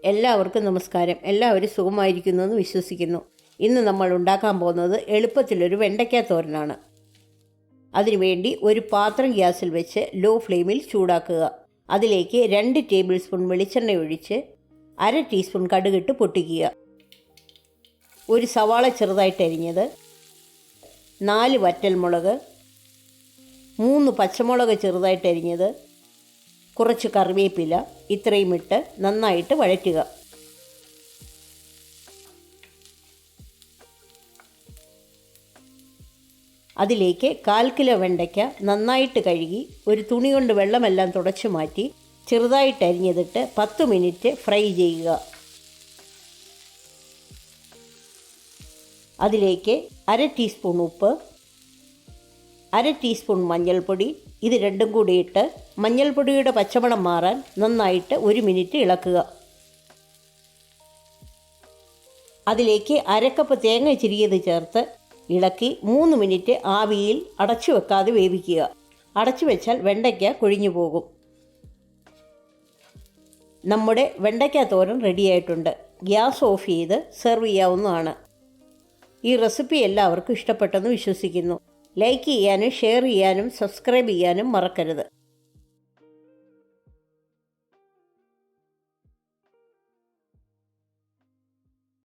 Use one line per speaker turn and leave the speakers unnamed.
എല്ലാവർക്കും നമസ്കാരം. എല്ലാവരും സുഖമായിരിക്കുന്നു എന്ന് വിശ്വസിക്കുന്നു. ഇന്ന് നമ്മൾ ഉണ്ടാക്കാൻ പോകുന്നത് എളുപ്പത്തിലൊരു വെണ്ടയ്ക്ക തോരനാണ്. അതിനുവേണ്ടി ഒരു പാത്രം ഗ്യാസിൽ വെച്ച് ലോ ഫ്ലെയിമിൽ ചൂടാക്കുക. അതിലേക്ക് 2 ടേബിൾ സ്പൂൺ വെളിച്ചെണ്ണ ഒഴിച്ച് 1/2 ടീസ്പൂൺ കടുകിട്ട് പൊട്ടിക്കുക. ഒരു സവാള ചെറുതായിട്ട് അരിഞ്ഞത്, 4 വറ്റൽമുളക്, 3 പച്ചമുളക് ചെറുതായിട്ട് അരിഞ്ഞത്, കുറച്ച് കറിവേപ്പില, ഇത്രയും ഇട്ട് നന്നായിട്ട് വഴറ്റുക. അതിലേക്ക് 1/4 കിലോ വെണ്ടയ്ക്ക നന്നായിട്ട് കഴുകി ഒരു തുണി കൊണ്ട് വെള്ളമെല്ലാം തുടച്ചു മാറ്റി ചെറുതായിട്ട് അരിഞ്ഞതിട്ട് 10 മിനിറ്റ് ഫ്രൈ ചെയ്യുക. അതിലേക്ക് 1/2 ടീസ്പൂൺ ഉപ്പ്, 1/2 ടീസ്പൂൺ മഞ്ഞൾപ്പൊടി, ഇത് രണ്ടും കൂടി ഇട്ട് മഞ്ഞൾപ്പൊടിയുടെ പച്ചമണം മാറാൻ നന്നായിട്ട് 1 മിനിറ്റ് ഇളക്കുക. അതിലേക്ക് 1/2 കപ്പ് തേങ്ങ ചിരിയത് ചേർത്ത് ഇളക്കി 3 മിനിറ്റ് ആവിയിൽ അടച്ചു വെക്കാതെ വേവിക്കുക. അടച്ചു വെച്ചാൽ വെണ്ടയ്ക്ക കൊഴിഞ്ഞു പോകും. നമ്മുടെ വെണ്ടയ്ക്ക തോരൻ റെഡിയായിട്ടുണ്ട്. ഗ്യാസ് ഓഫ് ചെയ്ത് സെർവ് ചെയ്യാവുന്നതാണ്. ഈ റെസിപ്പി എല്ലാവർക്കും ഇഷ്ടപ്പെട്ടെന്ന് വിശ്വസിക്കുന്നു. ലൈക്ക് ചെയ്യാനും ഷെയർ ചെയ്യാനും സബ്സ്ക്രൈബ് ചെയ്യാനും മറക്കരുത്.